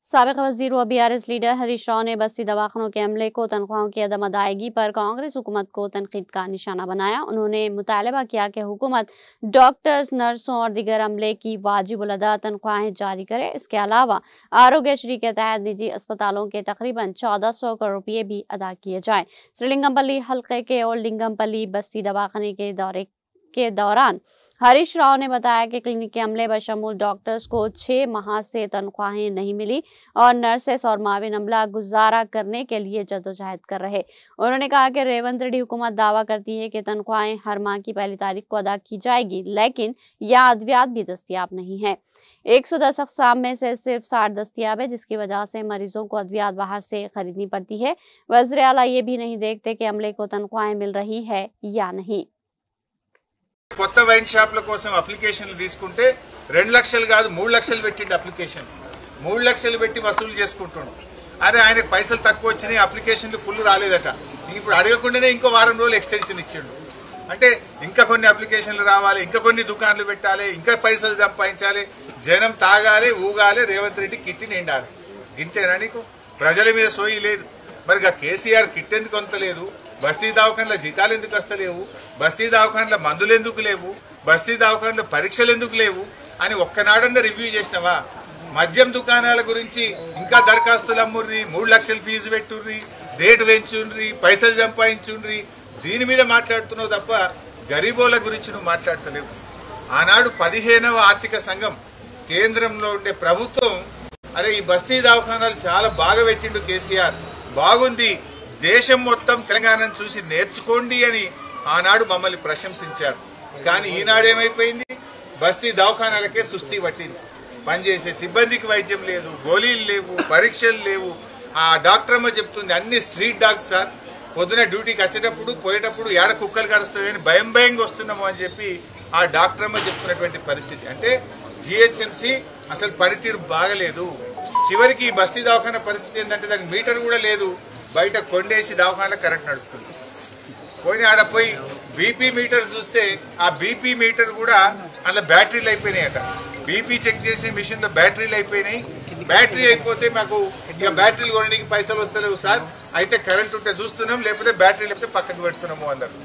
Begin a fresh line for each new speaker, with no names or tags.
साबिक वजीर व बीआरएस लीडर हरीश राव ने बस्ती दवाखानों के अमले को तनख्वाहों की अदम अदायगी पर कांग्रेस हुकूमत को तनकीद का निशाना बनाया। उन्होंने मुतालबा किया कि हुकूमत डॉक्टर्स, नर्सों और दीगर अमले की वाजिब-उल-अदा तनख्वाहें जारी करे। इसके अलावा आरोग्यश्री के तहत निजी अस्पतालों के तकरीबन 1400 करोड़ रुपये भी अदा किए जाएं। श्रीलिंगमपल्ली हल्के के ओल्ड लिंगमपल्ली बस्ती दवाखाने के दौरे के दौरान हरीश राव ने बताया कि क्लिनिक के अमले बशमूल डॉक्टर्स को 6 माह से तनख्वाहें नहीं मिली और नर्सेस और माविन अमला गुजारा करने के लिए जद्दोजहद कर रहे। उन्होंने कहा कि रेवंत रेड्डी हुकूमत दावा करती है कि तनख्वाहें हर माह की पहली तारीख को अदा की जाएगी, लेकिन यह अद्वियात भी दस्तियाब नहीं है। 110 अक़साम में से सिर्फ 60 दस्तियाब है, जिसकी वजह से मरीजों को अद्वियात बाहर से खरीदनी पड़ती है। वज़ीर आला ये भी नहीं देखते कि अमले को तनख्वाहें मिल रही है या नहीं।
కొత్త వైన్ షాప్ల కోసం అప్లికేషన్లు తీసుకుంటే 2 లక్షలు కాదు 3 లక్షలు పెట్టిండు అప్లికేషన్ 3 లక్షలు పెట్టి వసూలు చేసుకుంటున్నాడు. అరే ఆయనకు పైసలు తక్కువ వచ్చినాయి, అప్లికేషన్లు ఫుల్ రాలేదట. ఇప్పుడు అడగకుండానే ఇంకో వారం రోజులు ఎక్స్టెన్షన్ ఇచ్చిండు. అంటే ఇంకా కొన్ని అప్లికేషన్లు రావాలి, ఇంకా కొన్ని దుకాణాలు పెట్టాలి, ఇంకా పైసలు సంపాదించాలి, జనం తాగాలి, ఊగాలి, రేవంత్ రెడ్డి కిట్టి నిండాలి. గింతేనా నీకు? ప్రజల మీద సోయి లేదు. మరి కేసీఆర్ కిట్ ఎందుకు అంతలేదు? బస్తీ దవాఖానల జీతాలు ఎందుకు వస్తలేవు? బస్తీ దవాఖానల మందులు ఎందుకు లేవు? బస్తీ దవాఖానల పరీక్షలు ఎందుకు లేవు అని ఒక్కనాడన్నా రివ్యూ చేసినావా? మద్యం దుకాణాల గురించి ఇంకా దరఖాస్తులు అమ్ముర్రి, 3 లక్షలు ఫీజు పెట్టుర్రి, రేటు పెంచుండ్రి, పైసలు సంపాదించుండ్రి, దీని మీద మాట్లాడుతున్నావు తప్ప గరీబోల గురించి నువ్వు మాట్లాడతలేవు. ఆనాడు 15వ ఆర్థిక సంఘం కేంద్రంలో ఉండే ప్రభుత్వం అరే ఈ బస్తీ దవాఖానాలు చాలా బాగా పెట్టిండు కేసీఆర్, బాగుంది, దేశం మొత్తం తెలంగాణను చూసి నేర్చుకోండి అని ఆనాడు మమ్మల్ని ప్రశంసించారు. కానీ ఈనాడేమైపోయింది? బస్తీ దవాఖానాలకే సుస్థి పట్టింది. పనిచేసే సిబ్బందికి వైద్యం లేదు, గోళీలు లేవు, పరీక్షలు లేవు. ఆ డాక్టర్ అమ్మ చెప్తుంది అన్ని స్ట్రీట్ డాగ్స్ సార్, పొద్దున డ్యూటీకి వచ్చేటప్పుడు పోయేటప్పుడు ఏడ కుక్కలు కరుస్తాయని భయంగా వస్తున్నాము అని చెప్పి ఆ డాక్టర్ అమ్మ చెప్తున్నటువంటి పరిస్థితి. అంటే జిహెచ్ఎంసీ అసలు పనితీరు బాగలేదు. చివరికి ఈ బస్తీ దవాఖాన పరిస్థితి ఏంటంటే దానికి మీటర్ కూడా లేదు, బయట కొండేసి దవాఖానలో కరెంట్ నడుస్తుంది. పోయి ఆడ పోయి బీపీ మీటర్ చూస్తే ఆ బీపీ మీటర్ కూడా అందులో బ్యాటరీలు అయిపోయినాయట. బీపీ చెక్ చేసే మిషన్లో బ్యాటరీలు అయిపోయినాయి. బ్యాటరీ అయిపోతే మాకు ఇక బ్యాటరీలు కొనడానికి పైసలు వస్తలేవు సార్, అయితే కరెంట్ ఉంటే చూస్తున్నాం, లేకపోతే బ్యాటరీ లేకపోతే పక్కకు పెడుతున్నాము అన్నారు.